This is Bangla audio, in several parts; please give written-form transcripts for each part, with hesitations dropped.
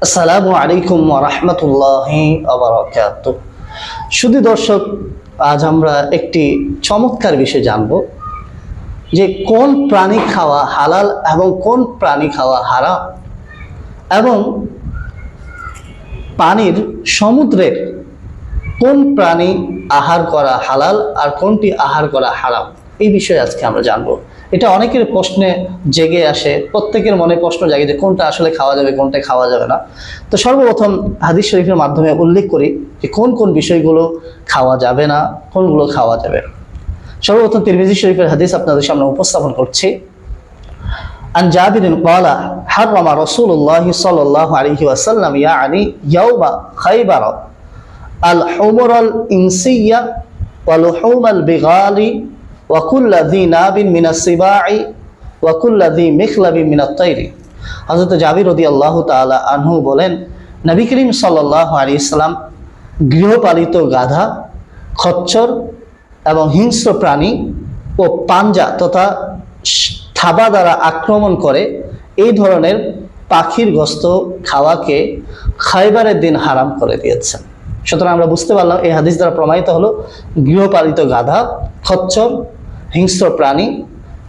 আসসালামু আলাইকুম ওয়া রাহমাতুল্লাহি ওয়া বারাকাতুহু। শুধু দর্শক, আজ আমরা একটি চমৎকার বিষয় জানব যে কোন প্রাণী খাওয়া হালাল এবং কোন প্রাণী খাওয়া হারাম, এবং পানির সমুদ্রের কোন প্রাণী আহার করা হালাল আর কোনটি আহার করা হারাম, এই বিষয়ে আজকে আমরা জানবো। এটা অনেকের প্রশ্নে জেগে আসে, প্রত্যেকের মনে প্রশ্ন জাগে যে কোনটা আসলে খাওয়া যাবে, কোনটা খাওয়া যাবে না। তো সর্বপ্রথম হাদিস শরীফের মাধ্যমে উল্লেখ করি যে কোন কোন বিষয়গুলো খাওয়া যাবে না, কোনগুলো খাওয়া যাবে। সর্বপ্রথম তিরমিজি শরীফের হাদিস আপনাদের সামনে উপস্থাপন করছি। আন জাবিরিন ক্বালা হাররামা রাসূলুল্লাহি সাল্লাল্লাহু আলাইহি ওয়াসাল্লাম ইয়ানি ইয়াউমা খায়বার আল হুমুরাল ইনসিয়্যা ওয়া লুহুমাল বিগালি ওয়া কুল্লা যী নাবিন মিনাস সিবাই ওয়া কুল্লা যী মিখলাবিন মিনাত তায়রি। হযরত জাবির রাদিয়াল্লাহু তাআলা আনহু বলেন, নবী করিম সাল্লাল্লাহু আলাইহি সাল্লাম গৃহপালিত গাধা, খচ্চর এবং হিংস্র প্রাণী ও পাঞ্জা তথা থাবা দ্বারা আক্রমণ করে এই ধরনের পাখির গোশত খাওয়াকে খায়বারের দিন হারাম করে দিয়েছেন। সুতরাং আমরা বুঝতে পারলাম এই হাদিস দ্বারা প্রমাণিত হলো গৃহপালিত গাধা, খচ্চর, হিংস্র প্রাণী,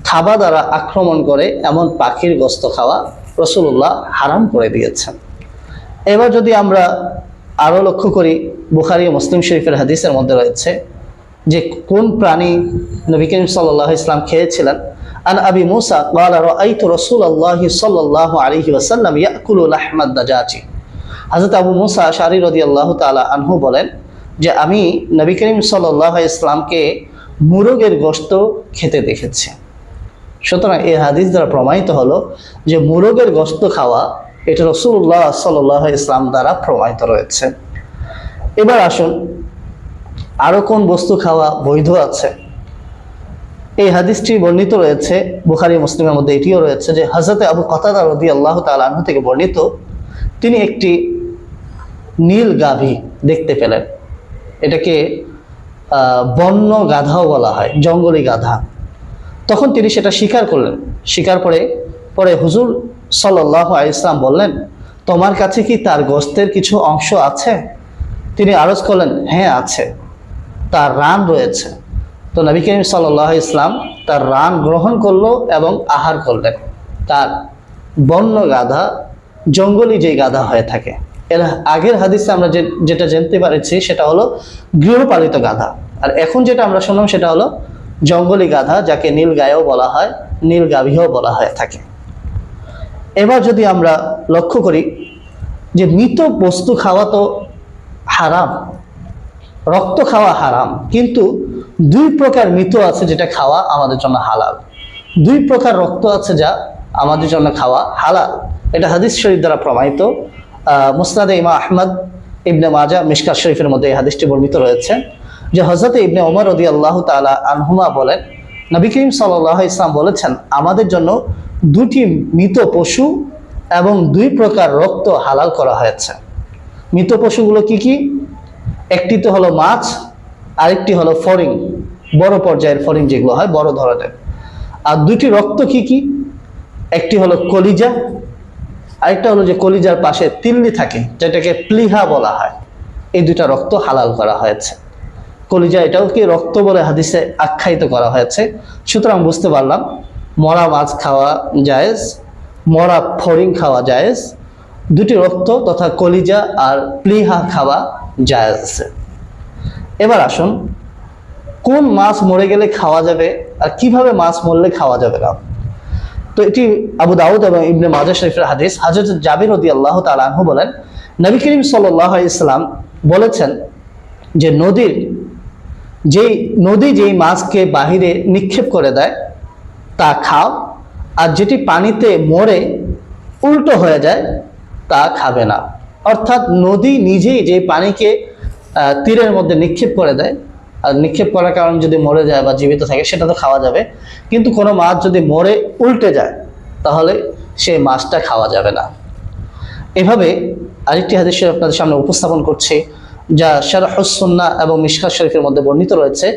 থাবা দ্বারা আক্রমণ করে এমন পাখির গোশত খাওয়া রাসূলুল্লাহ হারাম করে দিয়েছেন। এবার যদি আমরা আরো লক্ষ্য করি, বুখারী ও মুসলিম শরীফের হাদিসের মধ্যে রয়েছে যে কোন প্রাণী নবী করিম সাল্লাল্লাহু আলাইহি ওয়াসাল্লাম খেয়েছিলেন। আন আবি মুসা ক্বালা রাআইতু রাসূলুল্লাহি সাল্লাল্লাহু আলাইহি ওয়াসাল্লাম ইয়াকুলু লাহমাদ দাজাজি। হযরত আবু মুসা আশআরী রাদিয়াল্লাহু তাআলা আনহু বলেন যে আমি নবী করিম সাল্লাল্লাহু আলাইহি ওয়াসাল্লামকে মুরগের গোশত খেতে দেখেছি। সুতরাং এই হাদিস দ্বারা প্রমাণিত হলো যে মুরগের গোশত খাওয়া এটা রাসূলুল্লাহ সাল্লাল্লাহু আলাইহি ওয়াসাল্লাম দ্বারা প্রমাণিত রয়েছে। এবার আসুন আরো কোন বস্তু খাওয়া বৈধ আছে। এই হাদিসটি বর্ণিত রয়েছে বুখারী মুসলিমের মধ্যে, এটিও রয়েছে যে হযরত আবু কতাদা রাদিয়াল্লাহু তাআলা আনহু থেকে বর্ণিত, তিনি একটি নীল গাভী দেখতে পেলেন। এটাকে বন্য গাধাও বলা হয়, জঙ্গলি গাধা। তখন তিনি সেটা শিকার করলেন। শিকার পরে হুজুর সাল্লাল্লাহু আলাইহি ওয়াসাল্লাম বললেন, তোমার কাছে কি তার গোশতের কিছু অংশ আছে? তিনি আরজ করলেন, হ্যাঁ আছে, তার রান রয়েছে। তো নবী করিম সাল্লাল্লাহু আলাইহি ওয়াসাল্লাম তার রান গ্রহণ করলো এবং আহার করলেন। তার বন্য গাধা জঙ্গলি যে গাধা হয়ে থাকে। এর আগের হাদিসে আমরা যেটা জানতে পারছি সেটা হলো গৃহপালিত গাধা, আর এখন যেটা আমরা শুনলাম সেটা হলো জঙ্গলি গাধা, যাকে নীল গায়েও বলা হয়, নীল গাভীও বলা হয়ে থাকে। এবার যদি আমরা লক্ষ্য করি যে মৃত বস্তু খাওয়া তো হারাম, রক্ত খাওয়া হারাম, কিন্তু দুই প্রকার মৃত আছে যেটা খাওয়া আমাদের জন্য হালাল। দুই প্রকার রক্ত আছে যা আমাদের জন্য খাওয়া হালাল। এটা হাদিস শরীফ দ্বারা প্রমাণিত। মুসনাদে ইমাম আহমদ, ইবনে মাজাহ, মিশকাত শরীফের মধ্যে এই হাদিসটি বর্ণিত রয়েছে যে হযরত ইবনে ওমর রাদিয়াল্লাহু তাআলা আনহুমা বলেন, নবী করিম সাল্লাল্লাহু আলাইহি ওয়াসাল্লাম বলেছেন, আমাদের জন্য দুটি মৃত পশু এবং দুই প্রকার রক্ত হালাল করা হয়েছে। মৃত পশুগুলো কি কি? একটি তো হলো মাছ, আরেকটি হলো ফড়িং, বড় পর্যায়ের ফড়িং যেগুলো হয়, বড় ধরনের। আর দুটি রক্ত কি কি? একটি হলো কলিজা, আরেকটা হলো যে কলিজার পাশে তিল্লি থাকে, যেটাকে প্লিহা বলা হয়। এই দুইটা রক্ত হালাল করা হয়েছে। কলিজা এটাও কি রক্ত বলে হাদিসে আখ্যায়িত করা হয়েছে। সুতরাং বুঝতে পারলাম মরা মাছ খাওয়া জায়েজ, মরা ফড়িং খাওয়া জায়েজ, দুটি রক্ত তথা কলিজা আর প্লিহা খাওয়া জায়েজ আছে। এবার আসুন কোন মাছ মরে গেলে খাওয়া যাবে আর কিভাবে মাছ মরলে খাওয়া যাবে না। তো এটি আবু দাউদ এবং ইবনে মাজাহ শরীফের হাদিস। হযরত জাবির রাদিয়াল্লাহু তাআলা আনহু বলেন, নবী করিম সাল্লাল্লাহু আলাইহি ওয়াসাল্লাম বলেছেন যে নদী যেই মাছকে বাহিরে নিক্ষেপ করে দেয় তা খাও, আর যেটি পানিতে মরে উল্টো হয়ে যায় তা খাবে না। অর্থাৎ নদী নিজেই যে পানিকে তীরের মধ্যে নিক্ষেপ করে দেয়, আর নিক্ষেপ করার কারণে যদি মরে যায় বা জীবিত থাকে সেটা তো খাওয়া যাবে, কিন্তু কোনো মাছ যদি মরে উল্টে যায় তাহলে সেই মাছটা খাওয়া যাবে না। এভাবে আরেকটি হাদিস আপনাদের সামনে উপস্থাপন করছি যা শারহুস সুন্নাহ এবং মিশকাত শরীফের মধ্যে বর্ণিত রয়েছে।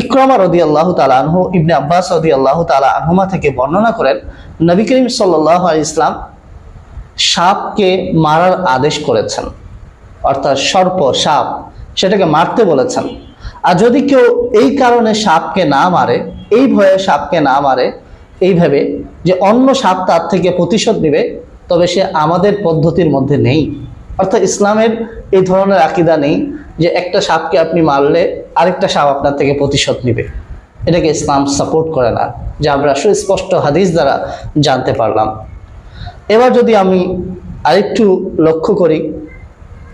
ইকরামা রাদিয়াল্লাহু তাআলা আনহু ইবনে আব্বাস রাদিয়াল্লাহু তাআলা আনহুমা থেকে বর্ণনা করেন, নবী করিম সাল্লাল্লাহু আলাইহি ওয়াসাল্লাম সাপকে মারার আদেশ করেছেন, অর্থাৎ সর্প সাপ সেটাকে মারতে বলেছেন। আর যদি কেউ এই কারণে সাপকে না মারে, এই ভয়ে সাপকে না মারে, এইভাবে যে অন্য সাপ তার থেকে প্রতিশোধ নেবে, তবে সে আমাদের পদ্ধতির মধ্যে নেই। অর্থাৎ ইসলামের এই ধরনের আকীদা নেই যে একটা সাপকে আপনি মারলে আরেকটা সাপ আপনার থেকে প্রতিশোধ নেবে। এটাকে ইসলাম সাপোর্ট করে না, যা আমরা সুস্পষ্ট হাদিস দ্বারা জানতে পারলাম। এবার যদি আমি আরেকটু লক্ষ্য করি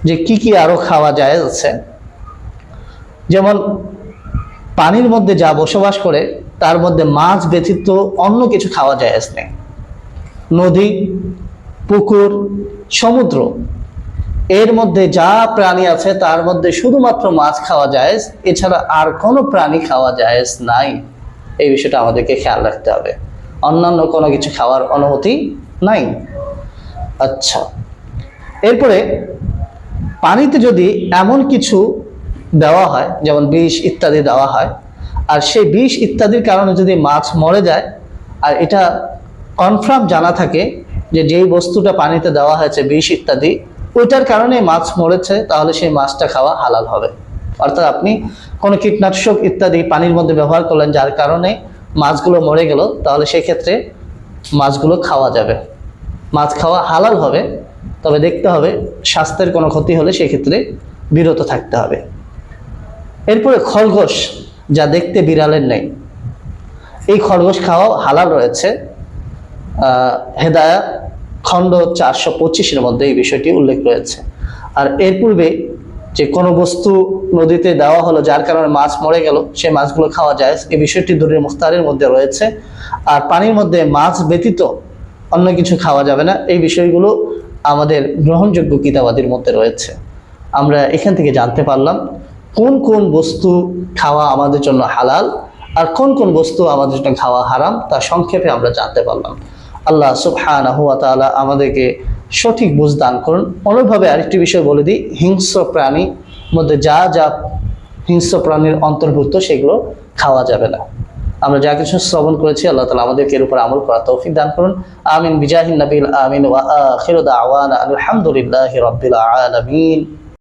যে কি কি আরো খাওয়া যায় আছে, যেমন পানির মধ্যে যা বসবাস করে তার মধ্যে মাছ ব্যতীত অন্য কিছু খাওয়া যায় নেই। নদী, পুকুর, সমুদ্র, এর মধ্যে যা প্রাণী আছে তার মধ্যে শুধুমাত্র মাছ খাওয়া যায়, এছাড়া আর কোনো প্রাণী খাওয়া যায় নাই। এই বিষয়টা আমাদেরকে খেয়াল রাখতে হবে, অন্যান্য কোনো কিছু খাওয়ার অনুমতি নাই। আচ্ছা, এরপরে পানিতে যদি এমন কিছু দেওয়া হয়, যেমন বিষ ইত্যাদি দেওয়া হয়, আর সেই বিষ ইত্যাদির কারণে যদি মাছ মরে যায়, আর এটা কনফার্ম জানা থাকে যে যেই বস্তুটা পানিতে দেওয়া হয়েছে বিষ ইত্যাদি, ওইটার কারণে মাছ মরেছে, তাহলে সেই মাছটা খাওয়া হালাল হবে। অর্থাৎ আপনি কোনো কীটনাশক ইত্যাদি পানির মধ্যে ব্যবহার করলেন যার কারণে মাছগুলো মরে গেল, তাহলে সেই ক্ষেত্রে মাছগুলো খাওয়া যাবে, মাছ খাওয়া হালাল হবে। তবে দেখতে হবে স্বাস্থ্যের কোনো ক্ষতি হলে সেক্ষেত্রে বিরত থাকতে হবে। এরপরে খরগোশ, যা দেখতে বিড়ালের নেই, এই খরগোশ খাওয়াও হালাল রয়েছে। হেদায়া খণ্ড 425-এর মধ্যে এই বিষয়টি উল্লেখ রয়েছে। আর এর পূর্বে যে কোনো বস্তু নদীতে দেওয়া হলো যার কারণে মাছ মরে গেল, সেই মাছগুলো খাওয়া যায়, এই বিষয়টি দুরুল মুখতারের মধ্যে রয়েছে। আর পানির মধ্যে মাছ ব্যতীত অন্য কিছু খাওয়া যাবে না, এই বিষয়গুলো আমাদের গ্রহণযোগ্য কিতাবাদির মধ্যে রয়েছে। আমরা এখান থেকে জানতে পারলাম কোন কোন বস্তু খাওয়া আমাদের জন্য হালাল আর কোন কোন বস্তু আমাদের জন্য খাওয়া হারাম, তা সংক্ষেপে আমরা জানতে পারলাম। আল্লাহ সুবহানাহু ওয়া তাআলা আমাদেরকে সঠিক বুঝ দান করুন। অনুরূপভাবে আরেকটি বিষয় বলে দিই, হিংস্র প্রাণীর মধ্যে যা যা হিংস্র প্রাণীর অন্তর্ভুক্ত সেগুলো খাওয়া যাবে না। আমরা যা কিছু শ্রবণ করেছি আল্লাহ তাআলা আমাদেরকে এর উপর আমল করার তৌফিক দান করুন। আমিন বিজাহিন নবিল আমিন ওয়া আখিরু দাওয়ানা আলহামদুলিল্লাহি রাব্বিল আলামিন।